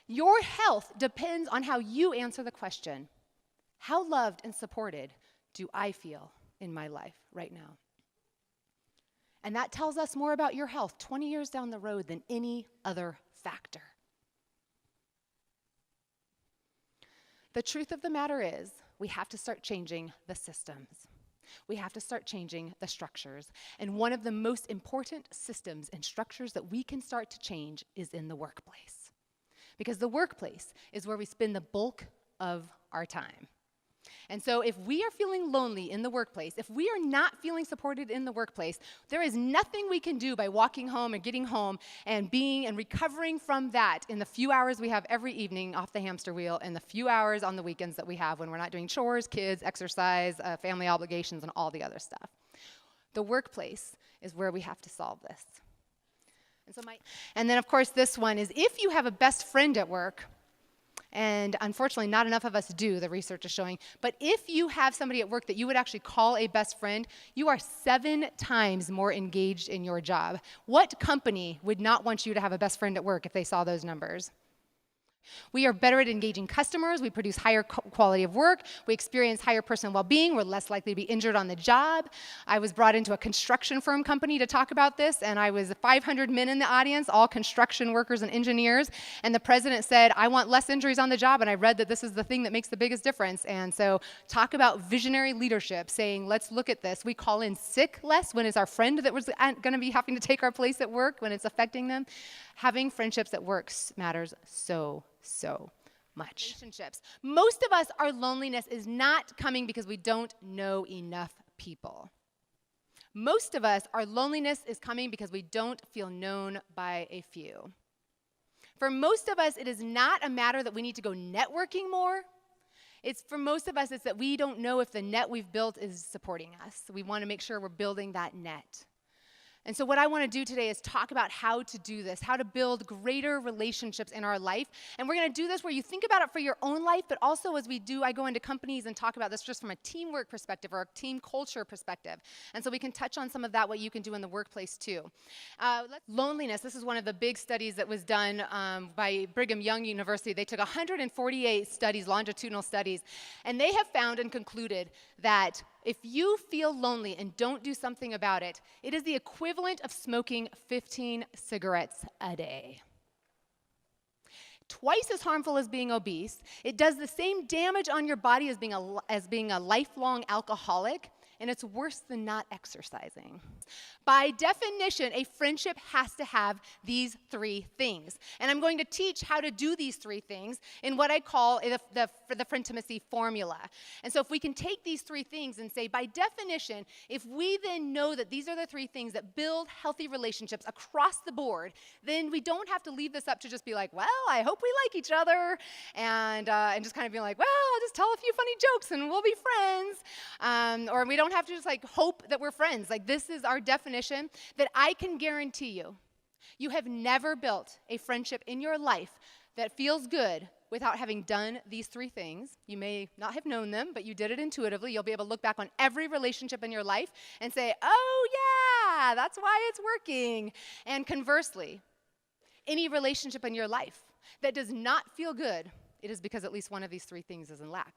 Your health depends on how you answer the question, how loved and supported do I feel in my life right now? And that tells us more about your health 20 years down the road than any other factor. The truth of the matter is, we have to start changing the systems. We have to start changing the structures. And one of the most important systems and structures that we can start to change is in the workplace. Because the workplace is where we spend the bulk of our time. And so if we are feeling lonely in the workplace, if we are not feeling supported in the workplace, there is nothing we can do by walking home and getting home and being and recovering from that in the few hours we have every evening off the hamster wheel and the few hours on the weekends that we have when we're not doing chores, kids, exercise, family obligations, and all the other stuff. The workplace is where we have to solve this. And then, of course, this one is if you have a best friend at work, and unfortunately, not enough of us do, the research is showing. But if you have somebody at work that you would actually call a best friend, you are 7 times more engaged in your job. What company would not want you to have a best friend at work if they saw those numbers? We are better at engaging customers. We produce higher quality of work. We experience higher personal well-being. We're less likely to be injured on the job. I was brought into a construction firm company to talk about this, and I was 500 men in the audience, all construction workers and engineers, and the president said, I want less injuries on the job, and I read that this is the thing that makes the biggest difference. And so talk about visionary leadership, saying, let's look at this. We call in sick less when it's our friend that was going to be having to take our place at work, when it's affecting them. Having friendships at work matters so much. Relationships. Most of us, our loneliness is not coming because we don't know enough people. Most of us, our loneliness is coming because we don't feel known by a few. For most of us, it is not a matter that we need to go networking more. For most of us, it's that we don't know if the net we've built is supporting us. We want to make sure we're building that net. And so what I want to do today is talk about how to do this, how to build greater relationships in our life. And we're going to do this where you think about it for your own life, but also as I go into companies and talk about this just from a teamwork perspective or a team culture perspective. And so we can touch on some of that, what you can do in the workplace too. Loneliness, this is one of the big studies that was done by Brigham Young University. They took 148 studies, longitudinal studies, and they have found and concluded that if you feel lonely and don't do something about it, it is the equivalent of smoking 15 cigarettes a day. Twice as harmful as being obese. It does the same damage on your body as being a lifelong alcoholic, and it's worse than not exercising. By definition, a friendship has to have these 3 things. And I'm going to teach how to do these 3 things in what I call the Friendtimacy formula. And so if we can take these 3 things and say, by definition, if we then know that these are the 3 things that build healthy relationships across the board, then we don't have to leave this up to just be like, well, I hope we like each other, and just kind of be like, well, I'll just tell a few funny jokes and we'll be friends. Or we don't have to just like hope that we're friends. Like, this is our definition that I can guarantee you have never built a friendship in your life that feels good without having done these 3 things. You may not have known them, but you did it intuitively. You'll be able to look back on every relationship in your life and say, oh yeah, that's why it's working. And conversely, any relationship in your life that does not feel good, it is because at least one of these 3 things is in lack.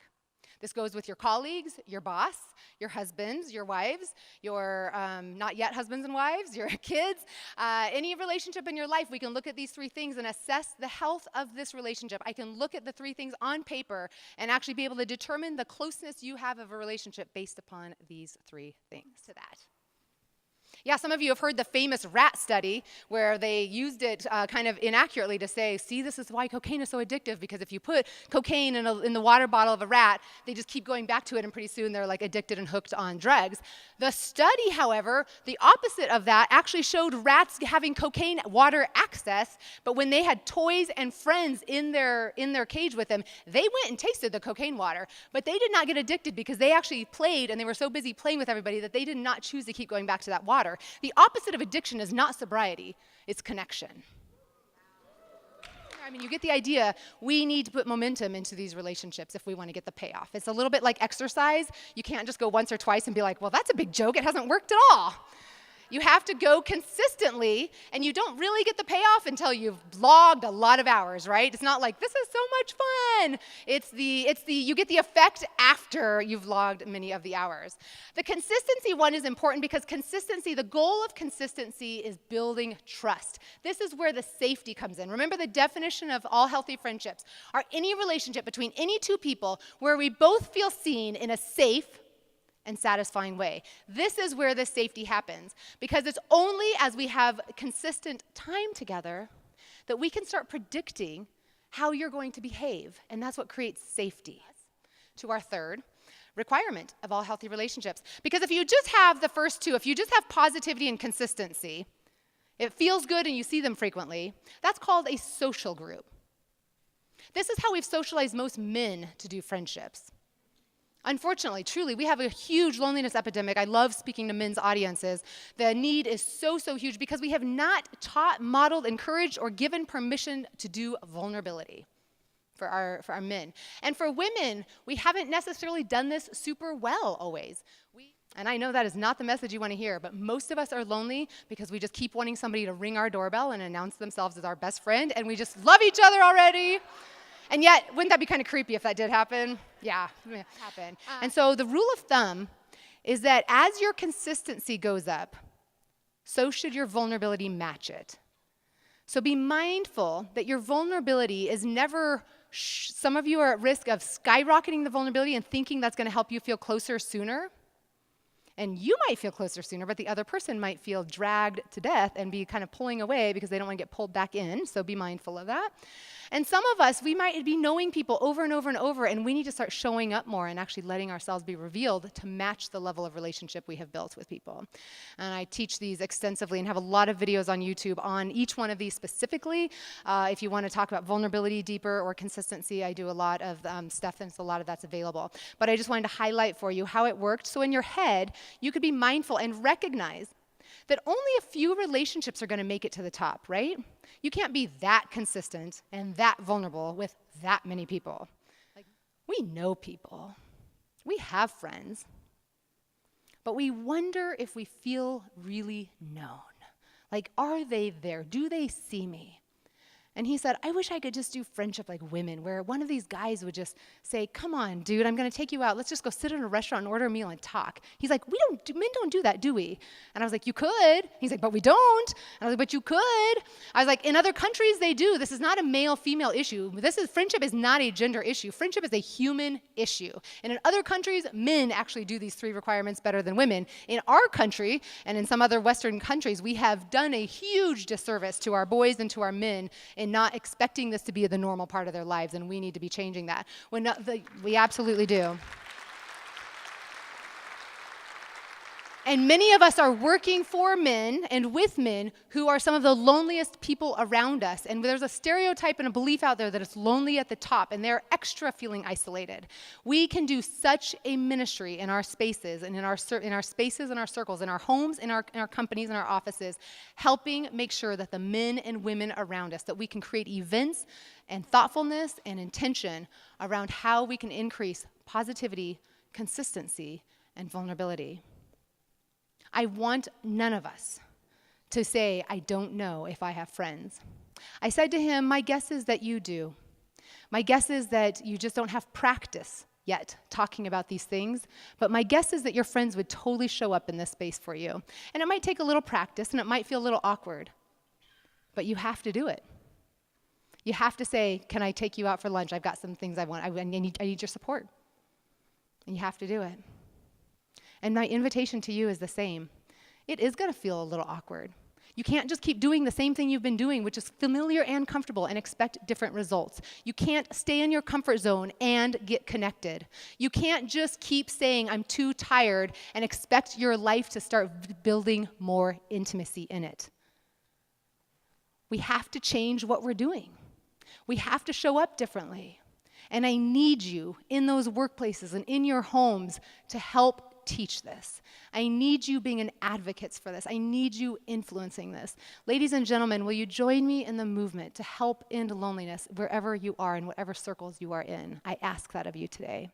This goes with your colleagues, your boss, your husbands, your wives, your not yet husbands and wives, your kids. Any relationship in your life, we can look at these 3 things and assess the health of this relationship. I can look at the 3 things on paper and actually be able to determine the closeness you have of a relationship based upon these 3 things to that. Yeah, some of you have heard the famous rat study where they used it kind of inaccurately to say, see, this is why cocaine is so addictive, because if you put cocaine in the water bottle of a rat, they just keep going back to it, and pretty soon they're like addicted and hooked on drugs. The study, however, the opposite of that, actually showed rats having cocaine water access, but when they had toys and friends in their cage with them, they went and tasted the cocaine water, but they did not get addicted because they actually played, and they were so busy playing with everybody that they did not choose to keep going back to that water. The opposite of addiction is not sobriety, it's connection. I mean, you get the idea. We need to put momentum into these relationships if we want to get the payoff. It's a little bit like exercise. You can't just go once or twice and be like, well, that's a big joke. It hasn't worked at all. You have to go consistently, and you don't really get the payoff until you've logged a lot of hours, right? It's not like, this is so much fun. You get the effect after you've logged many of the hours. The consistency one is important because the goal of consistency is building trust. This is where the safety comes in. Remember, the definition of all healthy friendships are any relationship between any two people where we both feel seen in a safe and satisfying way. This is where the safety happens, because it's only as we have consistent time together that we can start predicting how you're going to behave, and that's what creates safety. To our third requirement of all healthy relationships, because if you just have the first two, if you just have positivity and consistency, it feels good and you see them frequently, that's called a social group. This is how we've socialized most men to do friendships. Unfortunately, truly, we have a huge loneliness epidemic. I love speaking to men's audiences. The need is so, so huge because we have not taught, modeled, encouraged, or given permission to do vulnerability for our men. And for women, we haven't necessarily done this super well always. And I know that is not the message you want to hear, but most of us are lonely because we just keep wanting somebody to ring our doorbell and announce themselves as our best friend, and we just love each other already. And yet, wouldn't that be kind of creepy if that did happen? Yeah, it happened. And so the rule of thumb is that as your consistency goes up, so should your vulnerability match it. So be mindful that your vulnerability is never, some of you are at risk of skyrocketing the vulnerability and thinking that's going to help you feel closer sooner. And you might feel closer sooner, but the other person might feel dragged to death and be kind of pulling away because they don't want to get pulled back in, so be mindful of that. And some of us, we might be knowing people over and over and over, and we need to start showing up more and actually letting ourselves be revealed to match the level of relationship we have built with people. And I teach these extensively and have a lot of videos on YouTube on each one of these specifically. If you want to talk about vulnerability deeper or consistency, I do a lot of stuff, and so a lot of that's available. But I just wanted to highlight for you how it worked. So in your head, you could be mindful and recognize that only a few relationships are going to make it to the top, right? You can't be that consistent and that vulnerable with that many people. Like, we know people. We have friends. But we wonder if we feel really known. Like, are they there? Do they see me? And he said, I wish I could just do friendship like women, where one of these guys would just say, come on, dude, I'm going to take you out. Let's just go sit in a restaurant and order a meal and talk. He's like, men don't do that, do we? And I was like, you could. He's like, but we don't. And I was like, but you could. I was like, in other countries, they do. This is not a male-female issue. Friendship is not a gender issue. Friendship is a human issue. And in other countries, men actually do these three requirements better than women. In our country, and in some other Western countries, we have done a huge disservice to our boys and to our men and not expecting this to be the normal part of their lives, and we need to be changing that. We absolutely do. And many of us are working for men and with men who are some of the loneliest people around us. And there's a stereotype and a belief out there that it's lonely at the top, and they're extra feeling isolated. We can do such a ministry in our spaces and in our spaces and our circles, in our homes, in our companies, in our offices, helping make sure that the men and women around us, that we can create events and thoughtfulness and intention around how we can increase positivity, consistency, and vulnerability. I want none of us to say, I don't know if I have friends. I said to him, my guess is that you do. My guess is that you just don't have practice yet talking about these things, but my guess is that your friends would totally show up in this space for you. And it might take a little practice, and it might feel a little awkward, but you have to do it. You have to say, can I take you out for lunch? I've got some things I want. I need your support. And you have to do it. And my invitation to you is the same. It is going to feel a little awkward. You can't just keep doing the same thing you've been doing, which is familiar and comfortable, and expect different results. You can't stay in your comfort zone and get connected. You can't just keep saying, I'm too tired, and expect your life to start building more intimacy in it. We have to change what we're doing. We have to show up differently. And I need you in those workplaces and in your homes to help teach this. I need you being an advocate for this. I need you influencing this. Ladies and gentlemen, will you join me in the movement to help end loneliness wherever you are, in whatever circles you are in? I ask that of you today.